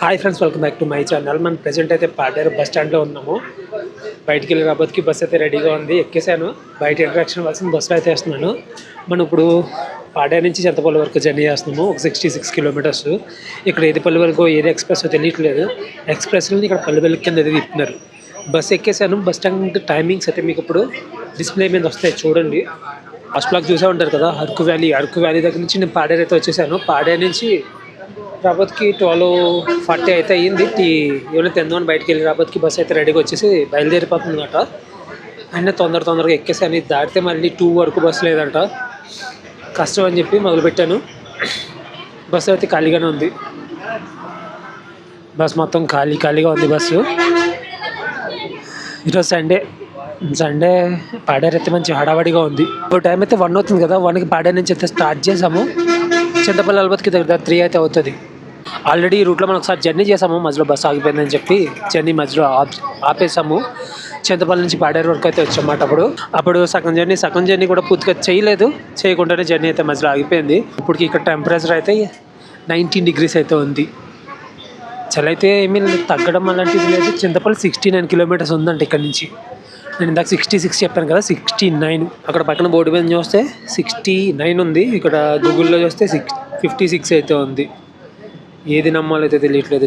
Hi friends, welcome back to my channel. మనం present అయితే Paderu bus స్టాండ్లో ఉన్నాము. బయటికి వెళ్ళి రాబోతుకి బస్ అయితే రెడీగా ఉంది. ఎక్కేసాను. బయట ఇంట్రాక్షన్ వలసిన బస్సులో అయితే వేస్తున్నాను. మనం ఇప్పుడు పాడేరు నుంచి చింతపల్లి వరకు జర్నీ చేస్తున్నాము. ఒక 66 కిలోమీటర్స్. ఇక్కడ ఏదిపల్లి వరకు ఏది ఎక్స్ప్రెస్ తెలియట్లేదు. ఎక్స్ప్రెస్లో ఇక్కడ పల్లెపల్లి కింద ఏది తిప్పుతున్నారు. బస్ ఎక్కేసాను. బస్ స్టాండ్ టైమింగ్స్ అయితే మీకు ఇప్పుడు డిస్ప్లే మీద వస్తాయి, చూడండి. ఫస్ట్ బ్లాక్ చూసే ఉంటారు కదా, అరకు వ్యాలీ దగ్గర నుంచి నేను పాడేరు అయితే వచ్చేసాను. పాడేరు నుంచి రాబోతుకి 12:40 అయితే అయ్యింది. ఏమైనా తిందామని బయటకు వెళ్ళి రాబోతుకి బస్సు అయితే రెడీగా వచ్చేసి బయలుదేరిపోతుంది అనమాట. అయినా తొందరగా ఎక్కేసాను. ఇది దాటితే మళ్ళీ 2 వరకు బస్సు లేదంట. కష్టం అని చెప్పి మొదలుపెట్టాను. బస్సు అయితే ఖాళీగానే ఉంది. బస్ మొత్తం ఖాళీగా ఉంది బస్సు. ఈరోజు సండే పాడేరు అయితే మంచి హడావడిగా ఉంది. ఇప్పుడు టైం అయితే 1 అవుతుంది కదా. 1కి పాడేరు నుంచి అయితే స్టార్ట్ చేసాము. చింతపల్లి అలబత్కి దగ్గర 3 అయితే అవుతుంది. ఆల్రెడీ ఈ రూట్లో మనం ఒకసారి జర్నీ చేసాము. మధ్యలో బస్సు ఆగిపోయిందని చెప్పి జర్నీ మధ్యలో ఆపేసాము. చింతపల్లి నుంచి పాడేరు వరకు అయితే వచ్చామాట. అప్పుడు సగం జర్నీ కూడా పూర్తిగా చేయకుండానే జర్నీ అయితే మధ్యలో ఆగిపోయింది. ఇప్పటికి ఇక్కడ టెంపరేచర్ అయితే 19 degrees అయితే ఉంది. చలి అయితే ఏమీ తగ్గడం అలాంటిది లేదు. చింతపల్లి 69 కిలోమీటర్స్ ఉందంట ఇక్కడ నుంచి. నేను ఇందాక 66 చెప్పాను కదా, 69. అక్కడ పక్కన బోర్డు మీద చూస్తే 69 ఉంది. ఇక్కడ గూగుల్లో చూస్తే 56 అయితే ఉంది. ఏది నమ్మాలో అయితే తెలియట్లేదు.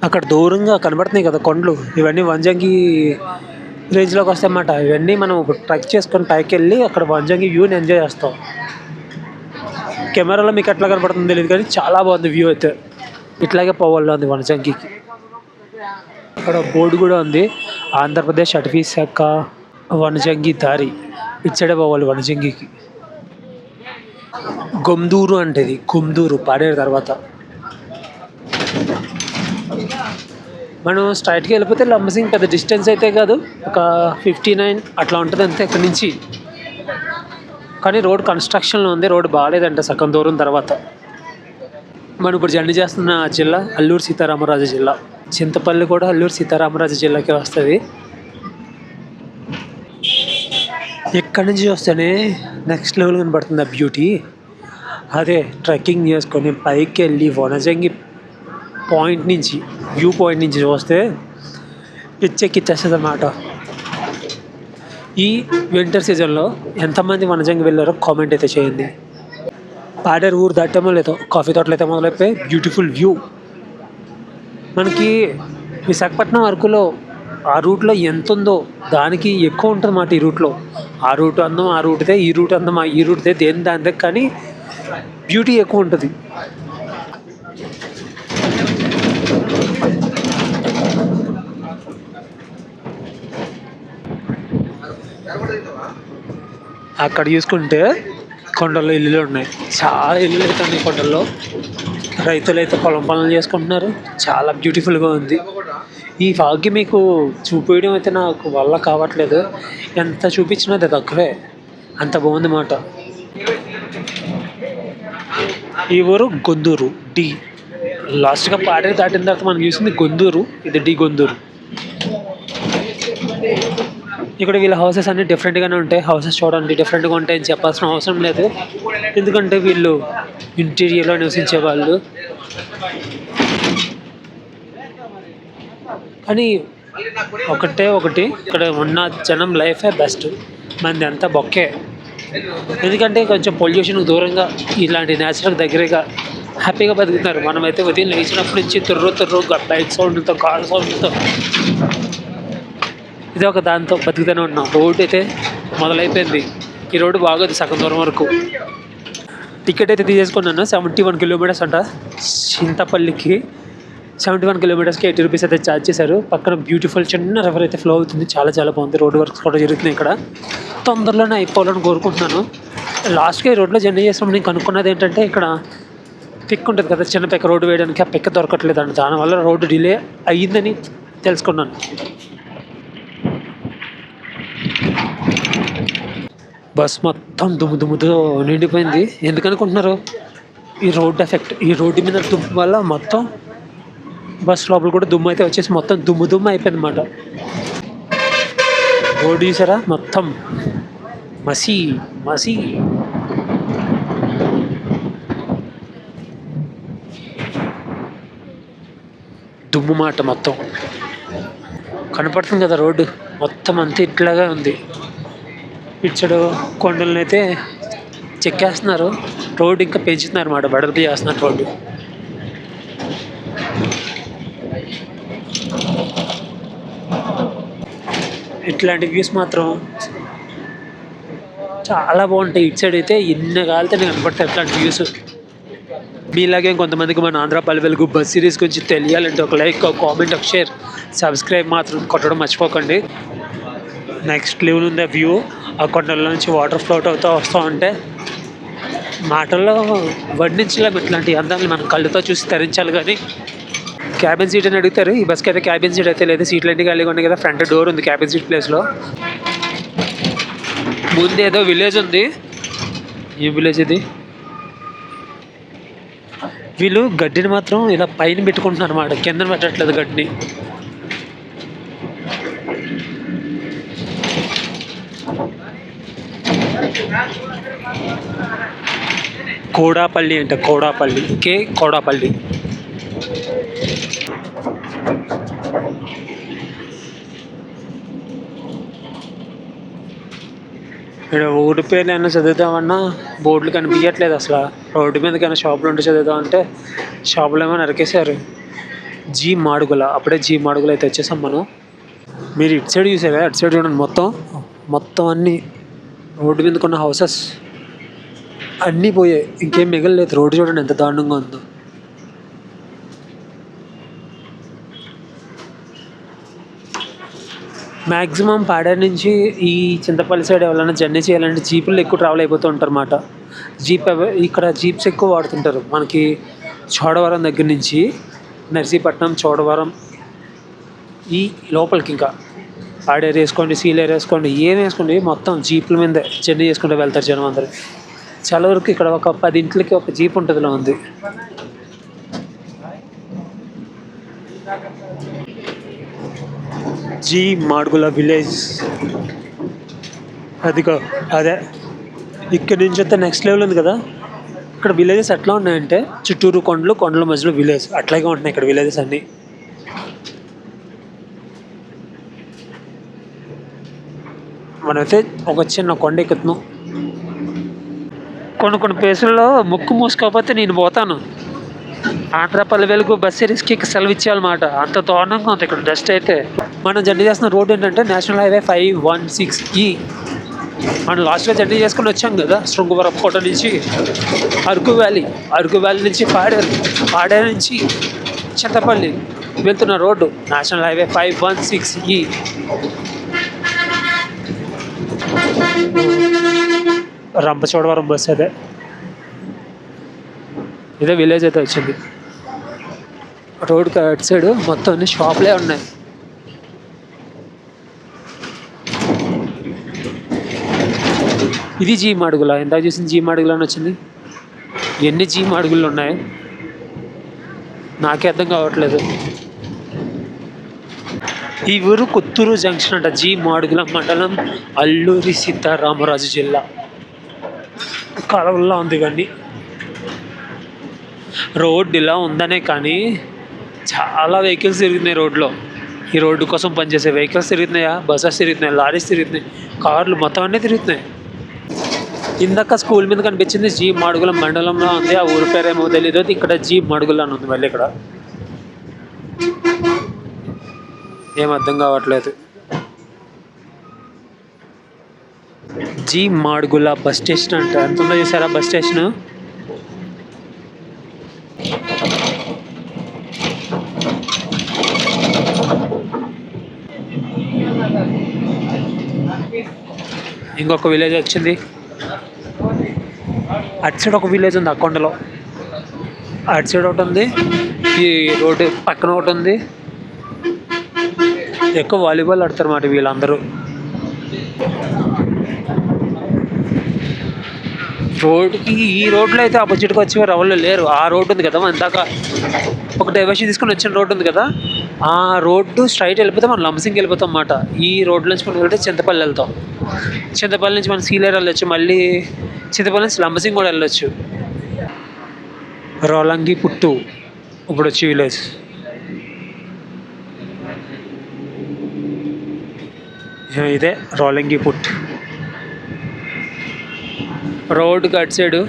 అక్కడ దూరంగా కనబడుతున్నాయి కదా కొండలు, ఇవన్నీ వంజంగి రేంజ్లోకి వస్తాయన్నమాట. ఇవన్నీ మనం ట్రెక్ చేసుకొని పైకి వెళ్ళి అక్కడ వంజంగి వ్యూని ఎంజాయ్ చేస్తాం. కెమెరాలో మీకు ఎట్లా కనబడుతుందో తెలియదు కానీ చాలా బాగుంది వ్యూ అయితే. ఇట్లాగే పోవాలో ఉంది వంజంగికి. అక్కడ బోర్డు కూడా ఉంది, ఆంధ్రప్రదేశ్ అటవీ శాఖ వనజంగి దారి. ఇచ్చడే పోవాలి వనజంగికి. గొందూరు అంటే ఇది గొందూరు పాడేరు తర్వాత. మనం స్ట్రైట్గా వెళ్ళిపోతే లంబసింగ్ పెద్ద డిస్టెన్స్ అయితే కాదు, ఒక 59 అట్లా ఉంటుంది అంతే ఇక్కడ నుంచి. కానీ రోడ్ కన్స్ట్రక్షన్లో ఉంది. రోడ్ బాగాలేదంట సగం దూరం తర్వాత. మనం ఇప్పుడు జర్నీ చేస్తున్న జిల్లా అల్లూరు సీతారామరాజు జిల్లా. చింతపల్లి కూడా అల్లూరు సీతారామరాజు జిల్లాకే వస్తుంది. ఎక్కడి నుంచి వస్తేనే నెక్స్ట్ లెవెల్ కనబడుతుంది ఆ బ్యూటీ. అదే ట్రెక్కింగ్ చేసుకొని పైకి వెళ్ళి వనజంగి వ్యూ పాయింట్ నుంచి చూస్తే పిచ్చెక్కిచ్చేస్తుంది అన్నమాట. ఈ వింటర్ సీజన్లో ఎంతమంది వనజంగి వెళ్ళారో కామెంట్ అయితే చేయండి. పాడేరు ఊరు దాటామో లేదో కాఫీ తోటలు అయితే మొదలైపోయి బ్యూటిఫుల్ వ్యూ. మనకి విశాఖపట్నం అరకులో ఆ రూట్లో ఎంత ఉందో దానికి ఎక్కువ ఉంటుంది అన్నమాట ఈ రూట్లో. ఆ రూట్ అందం ఆ రూట్దే, ఈ రూట్ అందం ఈ రూట్దే, దానిదే, కానీ బ్యూటీ ఎక్కువ ఉంటుంది. అక్కడ చూసుకుంటే కొండల్లో ఇల్లులు ఉన్నాయి. చాలా ఇల్లులు అయితే ఉన్నాయి కొండల్లో. రైతులు అయితే పొలం పనులు చేసుకుంటున్నారు. చాలా బ్యూటిఫుల్గా ఉంది. ఈ ఫాగ్కి మీకు చూపించడం అయితే నాకు వల్ల కావట్లేదు. ఎంత చూపించినా అది తక్కువే, అంత బాగుంది మాట. ఈ ఊరు గొందూరు డి. లాస్ట్గా పాడేరు దాటిన తర్వాత మనం చూసింది గొందూరు. ఇది డి గొందూరు. ఇక్కడ వీళ్ళ హౌసెస్ అన్నీ డిఫరెంట్గానే ఉంటాయి. హౌసెస్ చూడండి డిఫరెంట్గా ఉంటాయని చెప్పాల్సిన అవసరం లేదు, ఎందుకంటే వీళ్ళు ఇంటీరియర్లో నివసించే వాళ్ళు. కానీ ఒకటి ఇక్కడ ఉన్న జనం లైఫే బెస్ట్. మనది అంతా బొక్కే. ఎందుకంటే కొంచెం పొల్యూషన్కి దూరంగా ఇలాంటి నేచురల్ దగ్గరగా హ్యాపీగా బతుకుతున్నారు. మనమైతే ఉదయం లేచినప్పటి నుంచి తుర్రు బైక్ సౌండ్తో, కార్ సౌండ్తో, ఇది ఒక దాంతో బతుకుతూనే ఉన్నాం. రోడ్డు అయితే మొదలైపోయింది. ఈ రోడ్డు బాగోదు సగం దూరం వరకు. టికెట్ అయితే తీసేసుకున్నాను. 71 కిలోమీటర్స్ అంట చింతపల్లికి. 71 కిలోమీటర్స్కి 80 రూపీస్ అయితే ఛార్జ్ చేశారు. పక్కన బ్యూటిఫుల్ చిన్న రివర్ అయితే ఫ్లో అవుతుంది. చాలా బాగుంది. రోడ్డు వర్క్స్ కూడా జరుగుతున్నాయి ఇక్కడ. తొందరలోనే అయిపోవాలని కోరుకుంటున్నాను. లాస్ట్గా ఈ రోడ్లో జర్నీ చేసినప్పుడు నేను కనుక్కున్నది ఏంటంటే, ఇక్కడ పిక్ ఉంటుంది కదా, చిన్న పిక్క రోడ్డు వేయడానికి. ఆ పిక్క దొరకట్లేదండి. దానివల్ల రోడ్డు డిలే అయ్యిందని తెలుసుకున్నాను. బస్ మొత్తం దుమ్ముతో నిండిపోయింది. ఎందుకనుకుంటున్నారు? ఈ రోడ్డు ఎఫెక్ట్. ఈ రోడ్డు మీద దుమ్ము వల్ల మొత్తం బస్ లోపల కూడా దుమ్ము అయితే వచ్చేసి మొత్తం దుమ్ము అయిపోయింది అన్నమాట. రోడ్డు చూసారా, మొత్తం మసి. దుమ్ము మాట మొత్తం కనపడుతుంది కదా రోడ్డు మొత్తం అంతా ఇట్లాగా ఉంది. ఇచ్చడు కొండలను అయితే చెక్కేస్తున్నారు, రోడ్డు ఇంకా పెంచుతున్నారు అన్నమాట, వెడల్పు చేస్తున్నారు రోడ్డు. ఇట్లాంటి వ్యూస్ మాత్రం చాలా బాగుంటాయి. ఇటు సైడ్ అయితే ఎన్ని కాలితే కనపడతాయి ఇట్లాంటి వ్యూస్. మీలాగే కొంతమందికి మన ఆంధ్ర పల్లె వెలుగు బస్ సిరీస్ గురించి తెలియాలంటే ఒక లైక్, ఒక కామెంట్, ఒక షేర్, సబ్స్క్రైబ్ మాత్రం కొట్టడం మర్చిపోకండి. నెక్స్ట్ లెవెల్ ఉంది వ్యూ. ఆ కొండల నుంచి వాటర్ ఫ్లోట్ అవుతూ వస్తూ ఉంటే మాటల్లో వర్ణించలేము. ఇట్లాంటి అందాన్ని మనం కళ్ళతో చూసి తరించాలి. కానీ క్యాబిన్ సీట్ అని అడుగుతారు, ఈ బస్కి అయితే క్యాబిన్ సీట్ అయితే లేదు, సీట్లు అన్నీ ఖాళీగా ఉన్నాయి కదా. ఫ్రంట్ డోర్ ఉంది క్యాబిన్ సీట్ ప్లేస్లో. ముందు ఏదో విలేజ్ ఉంది, ఏ విలేజ్ ఇది? వీళ్ళు గడ్డిని మాత్రం ఇలా పైన పెట్టుకుంటున్నారు అన్నమాట, కింద పెట్టట్లేదు గడ్డిని. కోడాపల్లి అంట, కోడాపల్లి, కోడాపల్లి. ఇక్కడ ఊరి పేర్లు ఏమైనా చదువుతామన్నా బోర్డులు కనిపించట్లేదు అసలు. రోడ్డు మీదకైనా షాపులు ఉంటే చదువుతామంటే షాపులు ఏమో నరికేశారు. జీ మాడుగుల, అప్పుడే జీ మాడుగుల అయితే వచ్చేసాం మనం. మీరు ఇటు సైడ్ చూసారు కదా, అటు సైడ్ చూడండి, మొత్తం అన్నీ రోడ్డు మీదకి ఉన్న హౌసెస్ అన్నీ పోయాయి, ఇంకేం మిగలలేదు. రోడ్డు చూడండి ఎంత దారుణంగా ఉందో. మ్యాక్సిమం పాడేరు నుంచి ఈ చింతపల్లి సైడ్ ఎవరైనా జర్నీ చేయాలంటే జీపుల్లో ఎక్కువ ట్రావెల్ అయిపోతూ ఉంటారు అన్నమాట. ఇక్కడ జీప్స్ ఎక్కువ వాడుతుంటారు. మనకి చోడవరం దగ్గర నుంచి నర్సీపట్నం, చోడవరం, ఈ లోపలికి ఇంకా పాడేరు వేసుకోండి, సీలేరు వేసుకోండి, ఏం వేసుకోండి, మొత్తం జీపుల మీద జర్నీ చేసుకుంటూ వెళ్తారు జనం అందరూ. చాలా వరకు ఇక్కడ ఒక 10 ఇంట్లకి ఒక జీప్ ఉంటుందిలో ఉంది. జీ మాడుగుల విలేజ్ అదిగో అదే. ఇక్కడ నుంచి అయితే నెక్స్ట్ లెవెల్ ఉంది కదా. ఇక్కడ విలేజెస్ ఎట్లా ఉన్నాయంటే చుట్టూరు కొండల మధ్యలో విలేజ్ అట్లాగే ఉంటున్నాయి ఇక్కడ విలేజెస్ అన్నీ. మనమైతే ఒక చిన్న కొండ ఎక్కుతున్నాం. కొన్ని ప్లేసుల్లో ముక్కు మూసుకోకపోతే నేను పోతాను. ఆంధ్ర పల్లె వెలుగు బస్ సిరీస్కి సెలవు ఇచ్చేయాలన్నమాట, అంత దారుణంగా ఉంది ఇక్కడ డస్ట్ అయితే. మనం జర్నీ చేస్తున్న రోడ్ ఏంటంటే నేషనల్ హైవే 516E. మనం లాస్ట్గా జర్నీ చేసుకుని వచ్చాం కదా శృంగవరం కోట నుంచి అరకు వ్యాలీ నుంచి పాడేరు నుంచి చింతపల్లి వెళ్తున్న road national highway 516E. Rampachodavaram bus ఇదే విలేజ్ అయితే వచ్చింది. రోడ్కి అటు సైడ్ మొత్తం అన్ని షాపులే ఉన్నాయి. ఇది జీ మాడుగుల, ఎంత చూసింది జీ మాడుగుల అని వచ్చింది. ఎన్ని జీ మాడుగులు ఉన్నాయి నాకే అర్థం కావట్లేదు. ఈ ఊరు కొత్తూరు జంక్షన్ అంట. జీ మాడుగుల మండలం, అల్లూరి సీతారామరాజు జిల్లా. కలవల్లో ఉంది కానీ రోడ్డు ఇలా ఉందనే కానీ చాలా వెహికల్స్ తిరుగుతున్నాయి రోడ్లో. ఈ రోడ్డు కోసం పనిచేసే వెహికల్స్ తిరుగుతున్నాయా, బస్సెస్ తిరుగుతున్నాయి, లారీస్ తిరుగుతున్నాయి, కార్లు మొత్తం అన్నీ తిరుగుతున్నాయి. ఇందాక స్కూల్ మీద కనిపించింది జీ మాడుగుల మండలంలో ఉంది. ఆ ఊరి పేరేమో తెలీదు. ఇక్కడ జీ మాడుగుల అని ఉంది. మళ్ళీ ఇక్కడ ఏం అర్థం కావట్లేదు. జీ మాడుగుల బస్ స్టేషన్ అంట. ఎంత ఉందో చూసారా బస్ స్టేషన్. ఇంకొక విలేజ్ వచ్చింది. అటు సైడ్ ఒక విలేజ్ ఉంది, అకొండలో. అటు సైడ్ ఒకటి ఉంది, ఈ రోడ్డు పక్కన ఒకటి ఉంది. ఎక్కువ వాలీబాల్ ఆడతారు అన్నమాట వీళ్ళందరూ. రోడ్డుకి ఈ రోడ్లో అయితే ఆపోజిట్గా వచ్చి ఎవరు లేరు. ఆ రోడ్డు ఉంది కదా, ఇందాక ఒక డైవర్షన్ తీసుకొని వచ్చిన రోడ్డు ఉంది కదా, ఆ రోడ్డు స్ట్రైట్ వెళ్ళిపోతే మనం లంబసింగ్ వెళ్ళిపోతాం అన్నమాట. ఈ రోడ్డు నుంచి మనం వెళ్తే చింతపల్లి వెళ్తాం. చింతపల్లి నుంచి మనం సీలేరు వెళ్ళొచ్చు, మళ్ళీ చింతపల్లి నుంచి లంబసింగ్ కూడా వెళ్ళొచ్చు. రోలంగి పుట్టు ఇప్పుడు వచ్చి విలేజ్. ఇదే రోలింగి పుట్. రోడ్డుకి అటు సైడు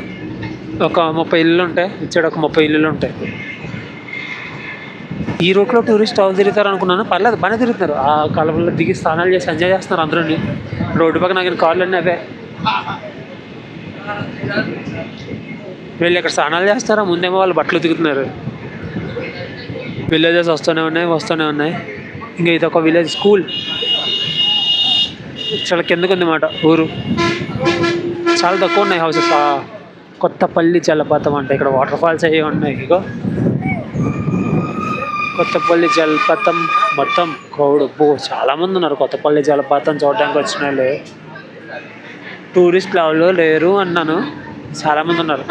ఒక 30 ఇల్లులు ఉంటాయి, ఇచ్చాడు ఒక 30 ఇల్లులు ఉంటాయి. ఈ రూట్లో టూరిస్ట్ హౌస్ తిరుగుతారు అనుకున్నాను, పర్లేదు బాగానే తిరుగుతున్నారు. ఆ కాలంలో దిగి స్నానాలు చేసి ఎంజాయ్ చేస్తున్నారు అందరూ. రోడ్డు పక్కన నాకు కార్లు అన్నీ అవే. వీళ్ళు ఇక్కడ స్నానాలు చేస్తారా, ముందేమో వాళ్ళు బట్టలు ఉతుకుతున్నారు. విలేజెస్ వస్తూనే ఉన్నాయి. ఇంకా ఇది ఒక విలేజ్ స్కూల్, చాలా కిందకు ఉంది అన్నమాట ఊరు. చాలా తక్కువ ఉన్నాయి హౌసెస్. కొత్తపల్లి జలపాతం అంటే ఇక్కడ వాటర్ ఫాల్స్ అవి ఉన్నాయి. ఇగో కొత్తపల్లి జలపాతం మొత్తం క్రౌడ్ చాలామంది ఉన్నారు. కొత్తపల్లి జలపాతం చూడడానికి వచ్చిన వాళ్ళు, టూరిస్ట్ ఎవరు లేరు అన్నాను, చాలామంది ఉన్నారు.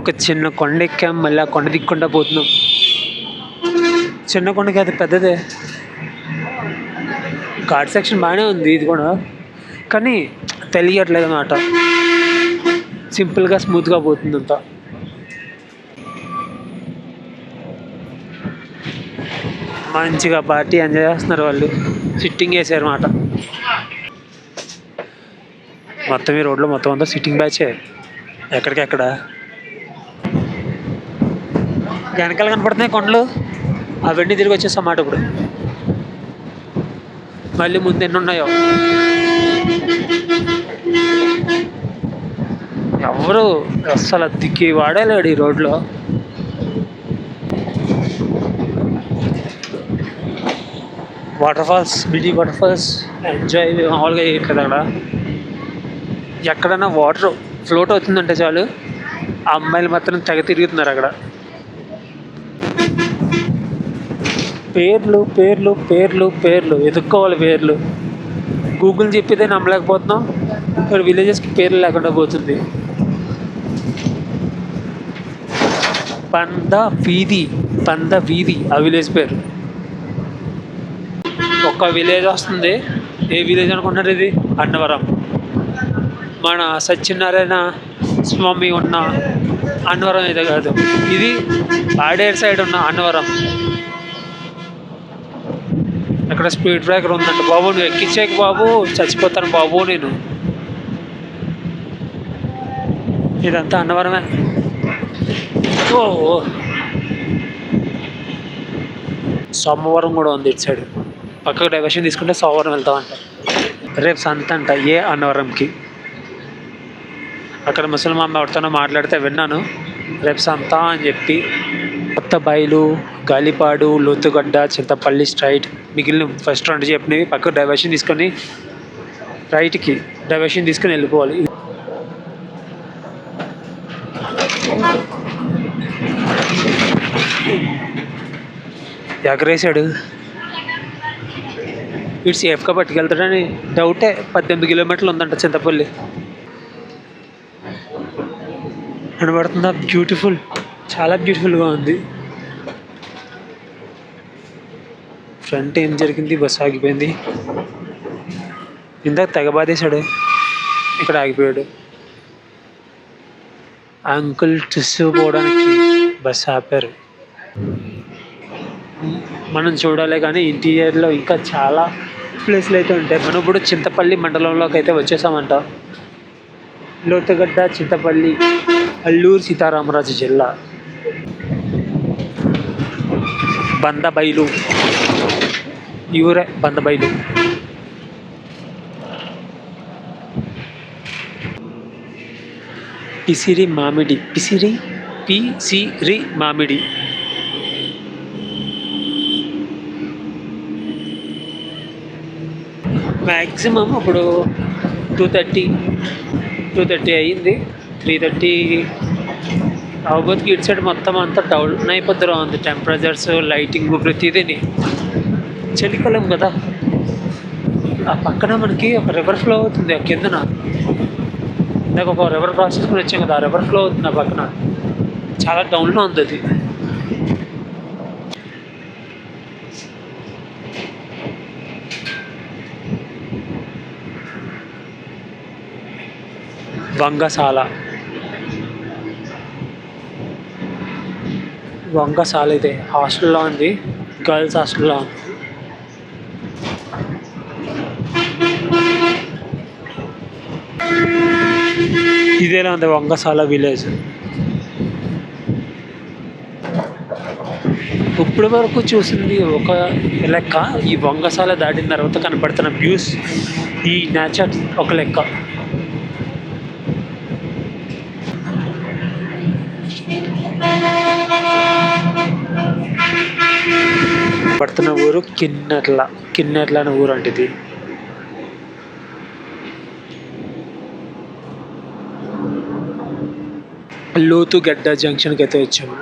ఒక చిన్న కొండ ఎక్కాం, మళ్ళీ ఆ కొండ దిక్కుండా పోతున్నాం. చిన్న కొండకి అది పెద్దదే. ఘాట్ సెక్షన్ బాగానే ఉంది ఇది కూడా, కానీ తెలియట్లేదు అన్నమాట. సింపుల్గా స్మూత్గా పోతుంది అంతా. మంచిగా పార్టీ ఎంజాయ్ చేస్తున్నారు వాళ్ళు, సిట్టింగ్ వేసారు అన్నమాట. మొత్తం ఈ రోడ్లో మొత్తం అంతా సిట్టింగ్ బ్యాచే. ఎక్కడికెక్కడ వెనకాల కనపడుతున్నాయి కొండలు, అవన్నీ తిరిగి వచ్చేస్తాం అన్నమాట. ఇప్పుడు మళ్ళీ ముందు ఎన్ని ఉన్నాయో. ఎవరు అస్సలు దిక్కి వాడేలేడు ఈ రోడ్లో. Waterfalls, mini waterfalls enjoy మామూలుగా చేయట్లేదు అక్కడ. ఎక్కడైనా వాటర్ ఫ్లోట్ అవుతుందంటే చాలు, ఆ అమ్మాయిలు మాత్రం తెగ తిరుగుతున్నారు అక్కడ. పేర్లు పేర్లు పేర్లు పేర్లు ఎదుక్కోవాలి పేర్లు. గూగుల్ చెప్పితే నమ్మలేకపోతున్నాం, ఇక్కడ విలేజెస్కి పేర్లు లేకుండా పోతుంది. పంద వీధి ఆ విలేజ్ పేరు. ఒక విలేజ్ వస్తుంది. ఏ విలేజ్ అనుకుంటున్నారు ఇది? అన్నవరం. మన సత్యనారాయణ స్వామి ఉన్న అన్నవరం ఇది కాదు, ఇది ఆడేరు సైడ్ ఉన్న అన్నవరం. అక్కడ స్పీడ్ బ్రేకర్ ఉందంట. బాబు నువ్వు ఎక్కించేక బాబు, చచ్చిపోతాను బాబు నేను. ఇదంతా అన్నవరమే. ఓ సోమవారం కూడా ఉంది ఇటు సైడ్. పక్కకు డైవర్షన్ తీసుకుంటే సోమవారం వెళ్తామంట. రేపు సంత అంట అన్నవరంకి. అక్కడ ముసలిం అమ్మ ఎవరితోనో మాట్లాడితే విన్నాను, రేపు సంత అని చెప్పి. కొత్త బయలు, గాలిపాడు, లోతుగడ్డ, చింతపల్లి స్ట్రైట్, మిగిలిన ఫస్ట్ 2 చెప్పినవి పక్కకు డైవర్షన్ తీసుకొని రైట్కి డైవర్షన్ తీసుకొని వెళ్ళిపోవాలి. ఎగరేసాడు వీడు, సేఫ్గా పట్టుకెళ్తాడని డౌటే. 18 కిలోమీటర్లు ఉందంట చింతపల్లి. కనబడుతుందా? బ్యూటిఫుల్, చాలా బ్యూటిఫుల్గా ఉంది. ఫ్రంట్ ఏం జరిగింది? బస్సు ఆగిపోయింది. ఇందాక తెగ బాధేశాడు, ఇక్కడ ఆగిపోయాడు. అంకుల్ చూసుకోవడానికి బస్సు ఆపారు. మనం చూడాలి కానీ ఇంటీరియర్లో ఇంకా చాలా ప్లేస్లు అయితే ఉంటాయి. మనం ఇప్పుడు చింతపల్లి మండలంలోకి అయితే వచ్చేసామంట. లోతుగడ్డ, చింతపల్లి, అల్లూరు సీతారామరాజు జిల్లా. బందబైలు, ఈ ఊరే బందబైలు. పిసిరి మామిడి, పిసిరి మామిడి. మ్యాక్సిమం ఇప్పుడు 2:30 అయ్యింది. 3:30 అవబోతుకి ఇటు సైడ్ మొత్తం అంతా డౌన్ అయిపోద్దురా ఉంది. టెంపరేచర్స్, లైటింగ్, ప్రతిదీని. చలికాలం కదా. ఆ పక్కన మనకి ఒక రివర్ ఫ్లో అవుతుంది ఆ కిందన. నాకు ఒక రివర్ క్రాస్ చేసుకుని వచ్చాం కదా, ఆ రివర్ ఫ్లో అవుతుంది ఆ పక్కన. చాలా డౌన్లో ఉంది అది. వంగసాల ఇది హాస్టల్లో ఉంది. గర్ల్స్ హాస్టల్లో ఉంది. ఇదేలా ఉంది వంగసాల విలేజ్. ఇప్పుడు వరకు చూసింది ఒక లెక్క, ఈ వంగసాల దాటిన తర్వాత కనపడుతున్న వ్యూస్, ఈ నేచర్ ఒక లెక్క. పడుతున్న ఊరు కిన్నెర్ల అనే ఊరు అంటే ఇది. లోతుగడ్డ జంక్షన్కి అయితే వచ్చాము.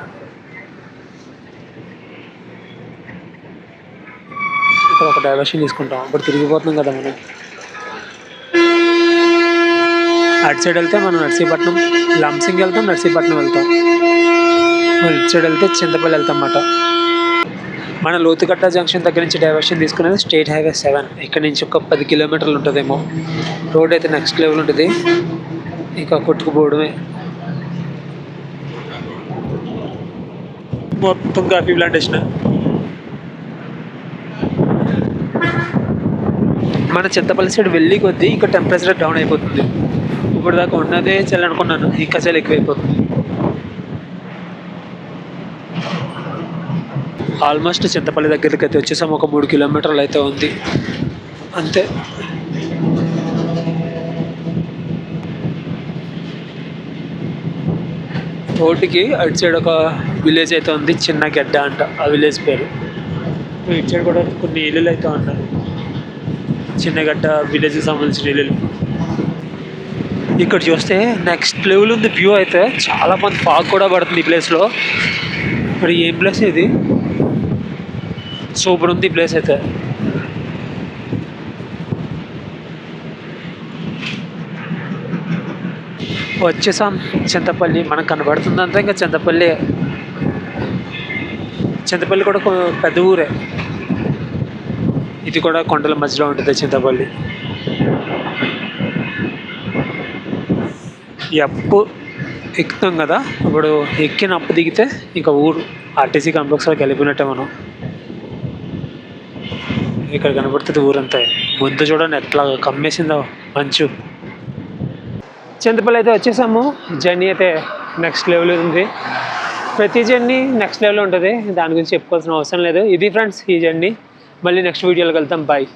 ఇక్కడ ఒక డైవర్షన్ తీసుకుంటాం, అప్పుడు తిరిగిపోతున్నాం కదా మనం. అటు సైడ్ వెళ్తే మనం నర్సీపట్నం, లంసింగ్ వెళ్తాం, నర్సీపట్నం వెళ్తాం. ఇటు సైడ్ వెళ్తే చింతపల్లి వెళ్తాం అన్నమాట. మన లోతుగడ్డ జంక్షన్ దగ్గర నుంచి డైవర్షన్ తీసుకునేది స్టేట్ హైవే 7. ఇక్కడ నుంచి ఒక 10 కిలోమీటర్లు ఉంటుందేమో. రోడ్ అయితే నెక్స్ట్ లెవెల్ ఉంటుంది, ఇంకా కొట్టుకుపోవడమే. మొత్తం కాఫీ ప్లాంటేషన్. మన చింతపల్లి సైడ్ వెళ్ళి కొద్దీ ఇంకా టెంపరేచర్ డౌన్ అయిపోతుంది. ఇప్పుడు దాకా ఉన్నదే చలి అనుకున్నాను, ఇంకా చలి ఎక్కువైపోతుంది. ఆల్మోస్ట్ చింతపల్లి దగ్గరికి అయితే వచ్చేసాము. ఒక 3 కిలోమీటర్లు అయితే ఉంది అంతే. రోడ్డుకి అటు సైడ్ ఒక విలేజ్ అయితే ఉంది, చిన్న గడ్డ అంట ఆ విలేజ్ పేరు. ఇటు సైడ్ కూడా కొన్ని ఇల్లులు అయితే ఉన్నాయి, చిన్నగడ్డ విలేజ్కి సంబంధించిన ఇల్లులు. ఇక్కడ చూస్తే నెక్స్ట్ లెవెల్ ఉంది వ్యూ అయితే. చాలా మంది ఫాగ్ కూడా పడుతుంది ఈ ప్లేస్లో. మరి ఏం ప్లేస్ ఇది, సూపర్ ఉంది ఈ ప్లేస్ అయితే. వచ్చేసాం చింతపల్లి. మనకు కనబడుతుందంతా ఇంకా చింతపల్లి. చింతపల్లి కూడా పెద్ద ఊరే. ఇది కూడా కొండల మధ్యలో ఉంటుంది చింతపల్లి. ఈ అప్పు ఎక్కుతాం కదా, ఇప్పుడు ఎక్కిన అప్పు దిగితే ఇంకా ఊరు ఆర్టీసీ కాంప్లెక్స్లోకి వెళ్ళిపోయినట్టే మనం. ఇక్కడ కనబడుతుంది ఊరంతా. ముందు చూడండి ఎట్లా కమ్మేసిందో మంచు. చింతపల్లి అయితే వచ్చేసాము. జర్నీ అయితే నెక్స్ట్ లెవెల్ ఉంది. ప్రతి జర్నీ నెక్స్ట్ లెవెల్ ఉంటుంది, దాని గురించి చెప్పుకోవాల్సిన అవసరం లేదు. ఇది ఫ్రెండ్స్ ఈ జర్నీ. మళ్ళీ నెక్స్ట్ వీడియోలోకి వెళ్తాం. బాయ్.